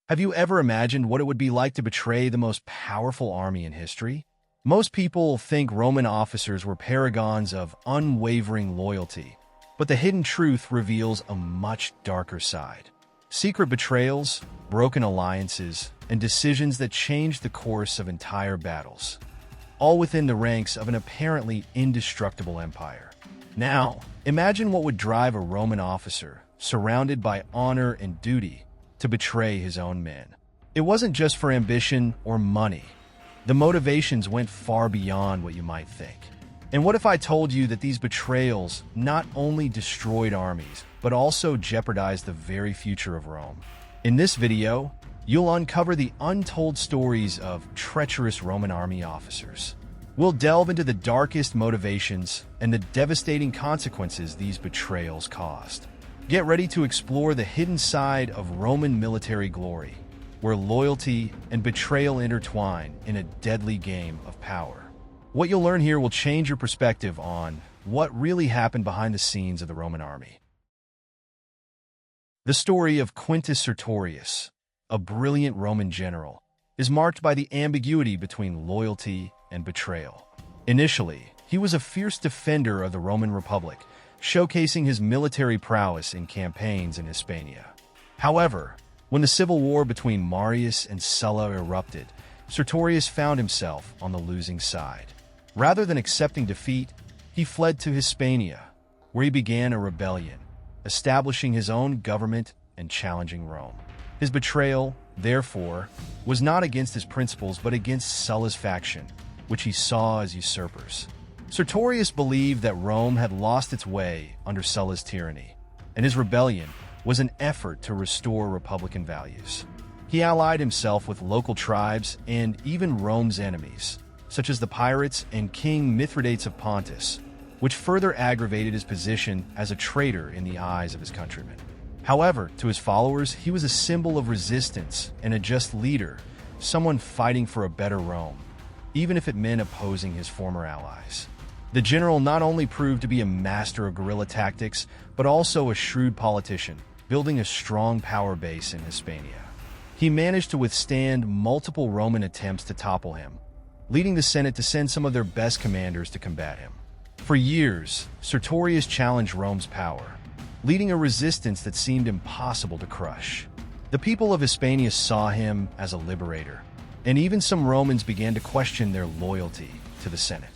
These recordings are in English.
Have you ever imagined what it would be like to betray the most powerful army in history? Most people think Roman officers were paragons of unwavering loyalty, but the hidden truth reveals a much darker side. Secret betrayals, broken alliances, and decisions that changed the course of entire battles, all within the ranks of an apparently indestructible empire. Now, imagine what would drive a Roman officer, surrounded by honor and duty, to betray his own men. It wasn't just for ambition or money. The motivations went far beyond what you might think. And what if I told you that these betrayals not only destroyed armies, but also jeopardized the very future of Rome? In this video, you'll uncover the untold stories of treacherous Roman army officers. We'll delve into the darkest motivations and the devastating consequences these betrayals caused. Get ready to explore the hidden side of Roman military glory, where loyalty and betrayal intertwine in a deadly game of power. What you'll learn here will change your perspective on what really happened behind the scenes of the Roman army. The story of Quintus Sertorius, a brilliant Roman general, is marked by the ambiguity between loyalty and betrayal. Initially, he was a fierce defender of the Roman Republic, showcasing his military prowess in campaigns in Hispania. However, when the civil war between Marius and Sulla erupted, Sertorius found himself on the losing side. Rather than accepting defeat, he fled to Hispania, where he began a rebellion, establishing his own government and challenging Rome. His betrayal, therefore, was not against his principles but against Sulla's faction, which he saw as usurpers. Sertorius believed that Rome had lost its way under Sulla's tyranny, and his rebellion was an effort to restore republican values. He allied himself with local tribes and even Rome's enemies, such as the pirates and King Mithridates of Pontus, which further aggravated his position as a traitor in the eyes of his countrymen. However, to his followers, he was a symbol of resistance and a just leader, someone fighting for a better Rome, even if it meant opposing his former allies. The general not only proved to be a master of guerrilla tactics, but also a shrewd politician, building a strong power base in Hispania. He managed to withstand multiple Roman attempts to topple him, leading the Senate to send some of their best commanders to combat him. For years, Sertorius challenged Rome's power, leading a resistance that seemed impossible to crush. The people of Hispania saw him as a liberator, and even some Romans began to question their loyalty to the Senate.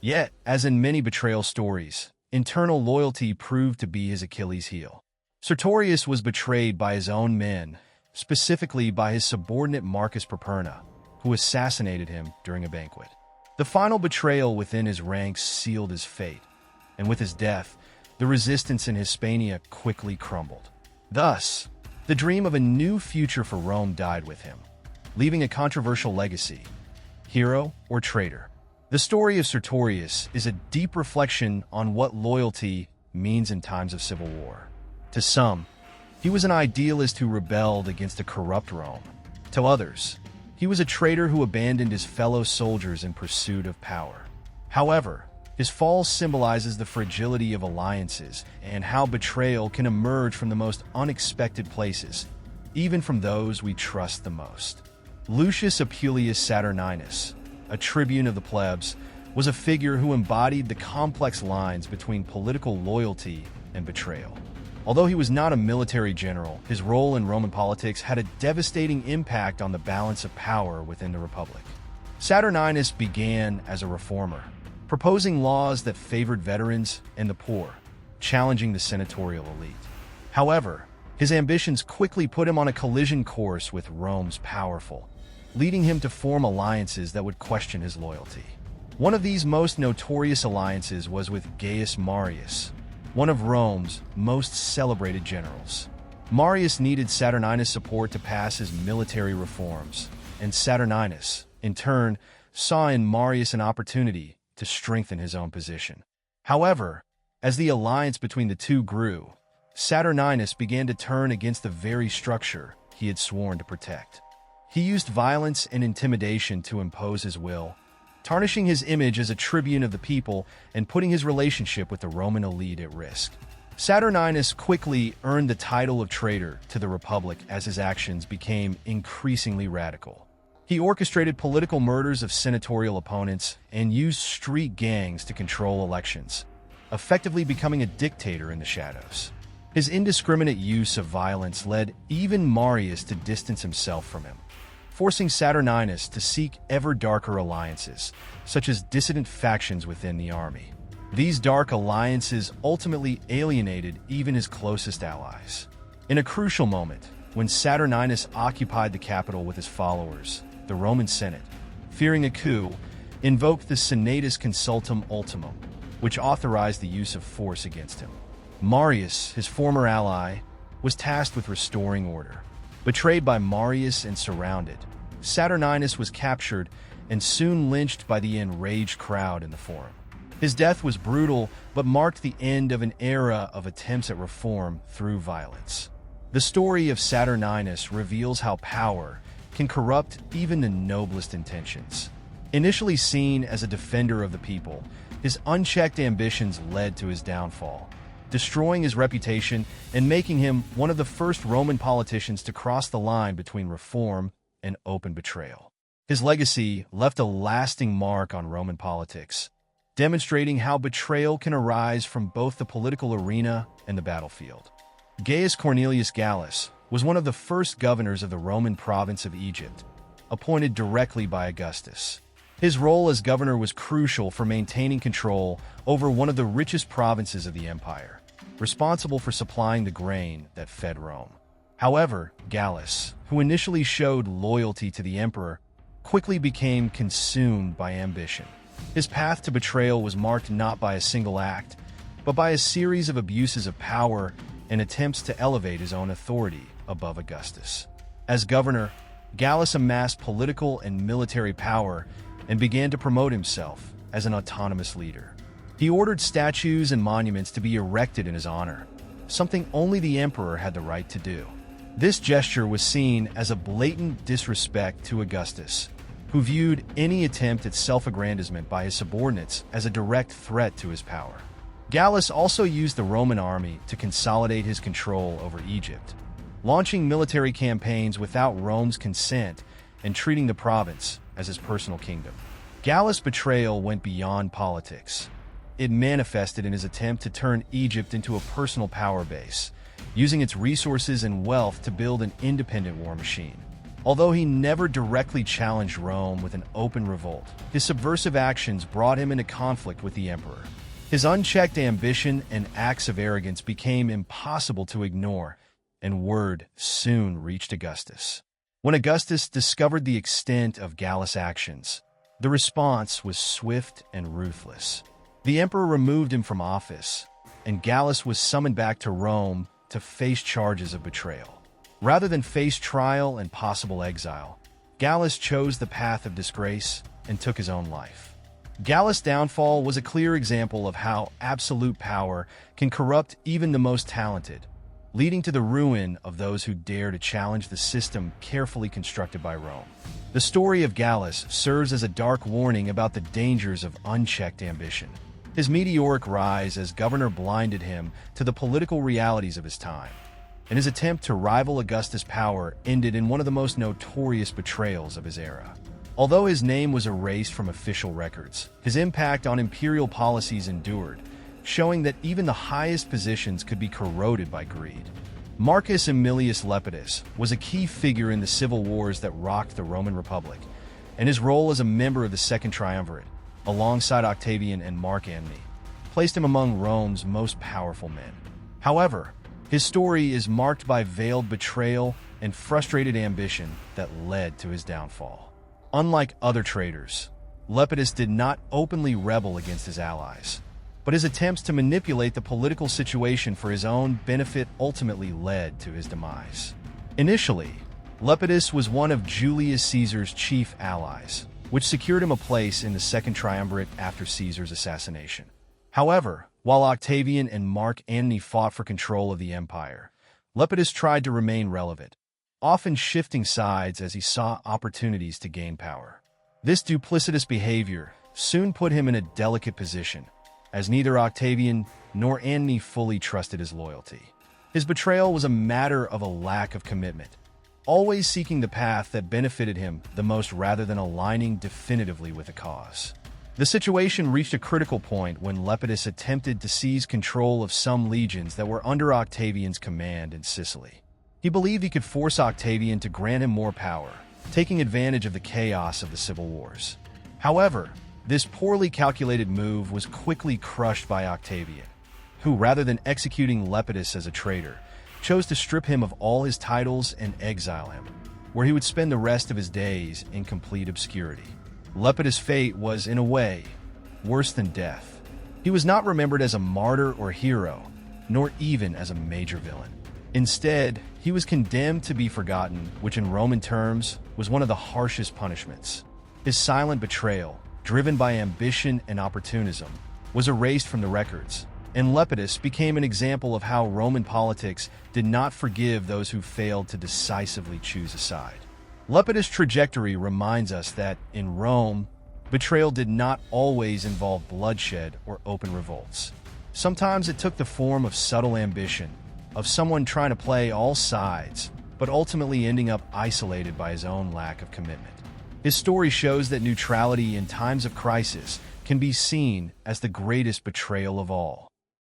Yet, as in many betrayal stories, internal loyalty proved to be his Achilles' heel. Sertorius was betrayed by his own men, specifically by his subordinate Marcus Perperna, who assassinated him during a banquet. The final betrayal within his ranks sealed his fate, and with his death, the resistance in Hispania quickly crumbled. Thus, the dream of a new future for Rome died with him, leaving a controversial legacy: hero or traitor. The story of Sertorius is a deep reflection on what loyalty means in times of civil war. To some, he was an idealist who rebelled against a corrupt Rome. To others, he was a traitor who abandoned his fellow soldiers in pursuit of power. However, his fall symbolizes the fragility of alliances and how betrayal can emerge from the most unexpected places, even from those we trust the most. Lucius Appuleius Saturninus, a tribune of the plebs, was a figure who embodied the complex lines between political loyalty and betrayal. Although he was not a military general, his role in Roman politics had a devastating impact on the balance of power within the Republic. Saturninus began as a reformer, proposing laws that favored veterans and the poor, challenging the senatorial elite. However, his ambitions quickly put him on a collision course with Rome's powerful, leading him to form alliances that would question his loyalty. One of these most notorious alliances was with Gaius Marius, one of Rome's most celebrated generals. Marius needed Saturninus' support to pass his military reforms, and Saturninus, in turn, saw in Marius an opportunity to strengthen his own position. However, as the alliance between the two grew, Saturninus began to turn against the very structure he had sworn to protect. He used violence and intimidation to impose his will, tarnishing his image as a tribune of the people and putting his relationship with the Roman elite at risk. Saturninus quickly earned the title of traitor to the Republic as his actions became increasingly radical. He orchestrated political murders of senatorial opponents and used street gangs to control elections, effectively becoming a dictator in the shadows. His indiscriminate use of violence led even Marius to distance himself from him, forcing Saturninus to seek ever darker alliances, such as dissident factions within the army. These dark alliances ultimately alienated even his closest allies. In a crucial moment, when Saturninus occupied the capital with his followers, the Roman Senate, fearing a coup, invoked the Senatus Consultum Ultimum, which authorized the use of force against him. Marius, his former ally, was tasked with restoring order. Betrayed by Marius and surrounded, Saturninus was captured and soon lynched by the enraged crowd in the Forum. His death was brutal, but marked the end of an era of attempts at reform through violence. The story of Saturninus reveals how power can corrupt even the noblest intentions. Initially seen as a defender of the people, his unchecked ambitions led to his downfall, destroying his reputation and making him one of the first Roman politicians to cross the line between reform and open betrayal. His legacy left a lasting mark on Roman politics, demonstrating how betrayal can arise from both the political arena and the battlefield. Gaius Cornelius Gallus was one of the first governors of the Roman province of Egypt, appointed directly by Augustus. His role as governor was crucial for maintaining control over one of the richest provinces of the empire, responsible for supplying the grain that fed Rome. However, Gallus, who initially showed loyalty to the emperor, quickly became consumed by ambition. His path to betrayal was marked not by a single act, but by a series of abuses of power and attempts to elevate his own authority above Augustus. As governor, Gallus amassed political and military power and began to promote himself as an autonomous leader. He ordered statues and monuments to be erected in his honor, something only the emperor had the right to do. This gesture was seen as a blatant disrespect to Augustus, who viewed any attempt at self-aggrandizement by his subordinates as a direct threat to his power. Gallus also used the Roman army to consolidate his control over Egypt, launching military campaigns without Rome's consent and treating the province as his personal kingdom. Gallus' betrayal went beyond politics. It manifested in his attempt to turn Egypt into a personal power base, using its resources and wealth to build an independent war machine. Although he never directly challenged Rome with an open revolt, his subversive actions brought him into conflict with the emperor. His unchecked ambition and acts of arrogance became impossible to ignore, and word soon reached Augustus. When Augustus discovered the extent of Gallus' actions, the response was swift and ruthless. The emperor removed him from office, and Gallus was summoned back to Rome to face charges of betrayal. Rather than face trial and possible exile, Gallus chose the path of disgrace and took his own life. Gallus' downfall was a clear example of how absolute power can corrupt even the most talented, leading to the ruin of those who dare to challenge the system carefully constructed by Rome. The story of Gallus serves as a dark warning about the dangers of unchecked ambition. His meteoric rise as governor blinded him to the political realities of his time, and his attempt to rival Augustus' power ended in one of the most notorious betrayals of his era. Although his name was erased from official records, his impact on imperial policies endured, showing that even the highest positions could be corroded by greed. Marcus Aemilius Lepidus was a key figure in the civil wars that rocked the Roman Republic, and his role as a member of the Second Triumvirate, alongside Octavian and Mark Antony, placed him among Rome's most powerful men. However, his story is marked by veiled betrayal and frustrated ambition that led to his downfall. Unlike other traitors, Lepidus did not openly rebel against his allies, but his attempts to manipulate the political situation for his own benefit ultimately led to his demise. Initially, Lepidus was one of Julius Caesar's chief allies, which secured him a place in the Second Triumvirate after Caesar's assassination. However, while Octavian and Mark Antony fought for control of the empire, Lepidus tried to remain relevant, often shifting sides as he saw opportunities to gain power. This duplicitous behavior soon put him in a delicate position, as neither Octavian nor Antony fully trusted his loyalty. His betrayal was a matter of a lack of commitment, always seeking the path that benefited him the most rather than aligning definitively with a cause. The situation reached a critical point when Lepidus attempted to seize control of some legions that were under Octavian's command in Sicily. He believed he could force Octavian to grant him more power, taking advantage of the chaos of the civil wars. However, this poorly calculated move was quickly crushed by Octavian, who, rather than executing Lepidus as a traitor, chose to strip him of all his titles and exile him, where he would spend the rest of his days in complete obscurity. Lepidus' fate was, in a way, worse than death. He was not remembered as a martyr or hero, nor even as a major villain. Instead, he was condemned to be forgotten, which in Roman terms was one of the harshest punishments. His silent betrayal, driven by ambition and opportunism, was erased from the records, and Lepidus became an example of how Roman politics did not forgive those who failed to decisively choose a side. Lepidus' trajectory reminds us that, in Rome, betrayal did not always involve bloodshed or open revolts. Sometimes it took the form of subtle ambition, of someone trying to play all sides, but ultimately ending up isolated by his own lack of commitment. His story shows that neutrality in times of crisis can be seen as the greatest betrayal of all.